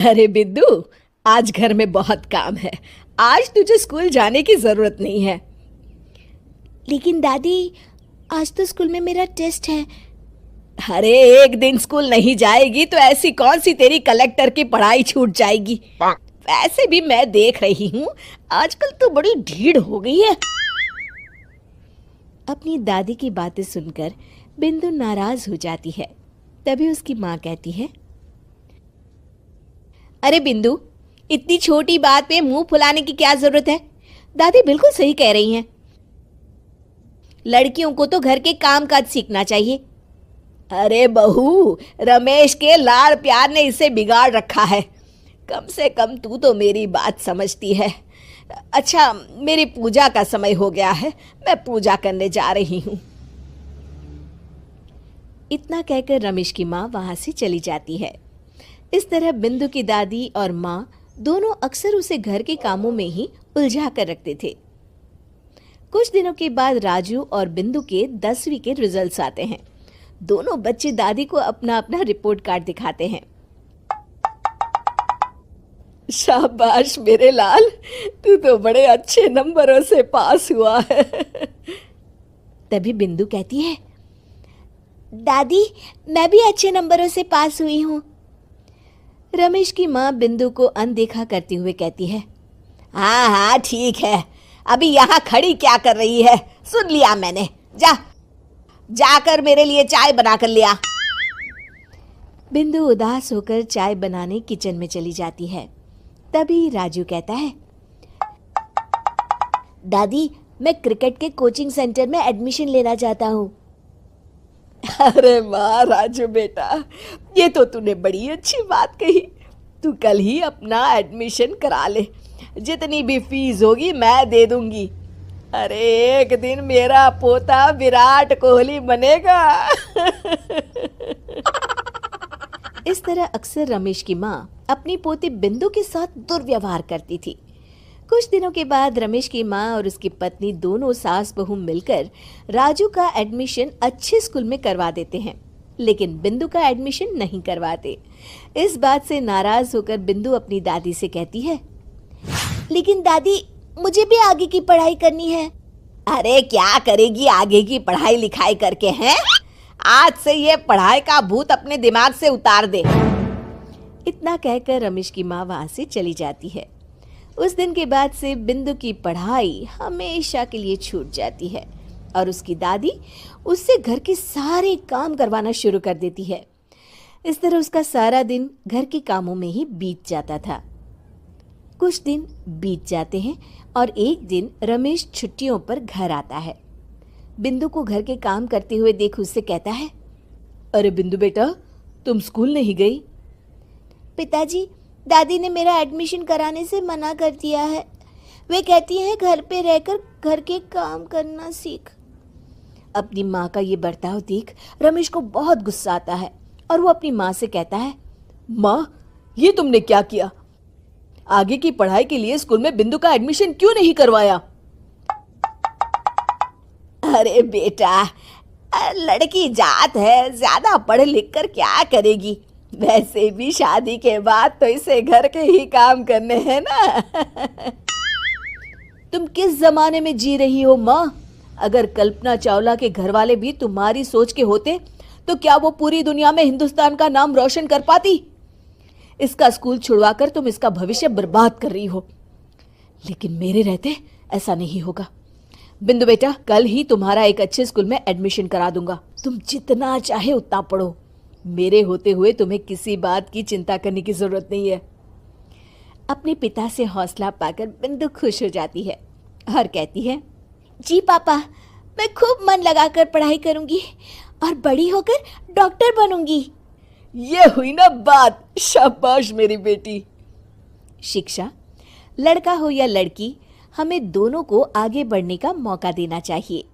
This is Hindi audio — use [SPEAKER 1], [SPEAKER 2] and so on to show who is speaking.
[SPEAKER 1] अरे बिंदु, आज घर में बहुत काम है। आज तुझे स्कूल जाने की जरूरत नहीं है।
[SPEAKER 2] लेकिन दादी, आज तो स्कूल में मेरा टेस्ट है।
[SPEAKER 1] अरे एक दिन स्कूल नहीं जाएगी तो ऐसी कौन सी तेरी कलेक्टर की पढ़ाई छूट जाएगी। वैसे भी मैं देख रही हूँ आजकल तो बड़ी ढीठ हो गई है।
[SPEAKER 2] अपनी दादी की बातें सुनकर बिंदु नाराज हो जाती है। तभी उसकी माँ कहती है,
[SPEAKER 1] अरे बिंदु, इतनी छोटी बात पे मुंह फुलाने की क्या जरूरत है। दादी बिल्कुल सही कह रही हैं। लड़कियों को तो घर के काम काज सीखना चाहिए। अरे बहू, रमेश के लाड़ प्यार ने इसे बिगाड़ रखा है। कम से कम तू तो मेरी बात समझती है। अच्छा, मेरी पूजा का समय हो गया है, मैं पूजा करने जा रही हूँ।
[SPEAKER 2] इतना कहकर रमेश की माँ वहां से चली जाती है। इस तरह बिंदु की दादी और माँ दोनों अक्सर उसे घर के कामों में ही उलझा कर रखते थे। कुछ दिनों के बाद राजू और बिंदु के 10वीं के रिजल्ट्स आते हैं। दोनों बच्चे दादी को अपना अपना रिपोर्ट कार्ड दिखाते हैं।
[SPEAKER 1] शाबाश मेरे लाल, तू तो बड़े अच्छे नंबरों से पास हुआ है।
[SPEAKER 2] तभी बिंदु कहती है, दादी, मैं भी अच्छे नंबरों से पास हुई हूँ। रमेश की माँ बिंदु को अनदेखा करते हुए कहती है,
[SPEAKER 1] हाँ हाँ ठीक है, अभी यहाँ खड़ी क्या कर रही है, सुन लिया मैंने। जाकर मेरे लिए चाय बना कर लिया।
[SPEAKER 2] बिंदु उदास होकर चाय बनाने किचन में चली जाती है। तभी राजू कहता है, दादी, मैं क्रिकेट के कोचिंग सेंटर में एडमिशन लेना चाहता हूँ।
[SPEAKER 1] अरे वाह राजू बेटा, ये तो तूने बड़ी अच्छी बात कही। तू कल ही अपना एडमिशन करा ले, जितनी भी फीस होगी मैं दे दूंगी। अरे एक दिन मेरा पोता विराट कोहली बनेगा।
[SPEAKER 2] इस तरह अक्सर रमेश की माँ अपनी पोती बिंदु के साथ दुर्व्यवहार करती थी। कुछ दिनों के बाद रमेश की माँ और उसकी पत्नी दोनों सास बहू मिलकर राजू का एडमिशन अच्छे स्कूल में करवा देते हैं, लेकिन बिंदु का एडमिशन नहीं करवाते। इस बात से नाराज होकर बिंदु अपनी दादी से कहती है, लेकिन दादी, मुझे भी आगे की पढ़ाई करनी है।
[SPEAKER 1] अरे क्या करेगी आगे की पढ़ाई लिखाई करके, हैं? आज से ये पढ़ाई का भूत अपने दिमाग से उतार दे।
[SPEAKER 2] इतना कहकर रमेश की माँ वहां से चली जाती है। उस दिन के बाद से बिंदु की पढ़ाई हमेशा के लिए छूट जाती है और उसकी दादी उससे घर के सारे काम करवाना शुरू कर देती है। इस तरह उसका सारा दिन घर के कामों में ही बीत जाता था। कुछ दिन बीत जाते हैं और एक दिन रमेश छुट्टियों पर घर आता है। बिंदु को घर के काम करते हुए देख उससे कहता है,
[SPEAKER 1] अरे बिंदु बेटा, तुम स्कूल नहीं गई?
[SPEAKER 2] पिताजी, दादी ने मेरा एडमिशन कराने से मना कर दिया है। वे कहती हैं घर पे रहकर घर के काम करना सीख। अपनी माँ का ये बर्ताव देख रमेश को बहुत गुस्सा आता है और वो अपनी माँ से कहता है,
[SPEAKER 1] माँ, ये तुमने क्या किया? आगे की पढ़ाई के लिए स्कूल में बिंदु का एडमिशन क्यों नहीं करवाया? अरे बेटा, लड़की जात है, ज्यादा पढ़ लिख कर क्या करेगी? वैसे भी शादी के बाद तो इसे घर के ही काम करने हैं ना। तुम किस जमाने में जी रही हो माँ? अगर कल्पना चावला के घर वाले भी तुम्हारी सोच के होते तो क्या वो पूरी दुनिया में हिंदुस्तान का नाम रोशन कर पाती? इसका स्कूल छुड़वाकर तुम इसका भविष्य बर्बाद कर रही हो, लेकिन मेरे रहते ऐसा नहीं होगा। बिंदु बेटा, कल ही तुम्हारा एक अच्छे स्कूल में एडमिशन करा दूंगा। तुम जितना चाहे उतना पढ़ो। मेरे होते हुए तुम्हें किसी बात की चिंता करने की जरूरत नहीं है। अपने पिता से हौसला पाकर बिंदु खुश हो जाती है और कहती है, जी पापा, मैं खूब मन लगाकर पढ़ाई करूंगी और बड़ी होकर डॉक्टर बनूंगी। ये हुई ना बात, शाबाश मेरी बेटी।
[SPEAKER 2] शिक्षा, लड़का हो या लड़की, हमें दोनों को आगे बढ़ने का मौका देना चाहिए।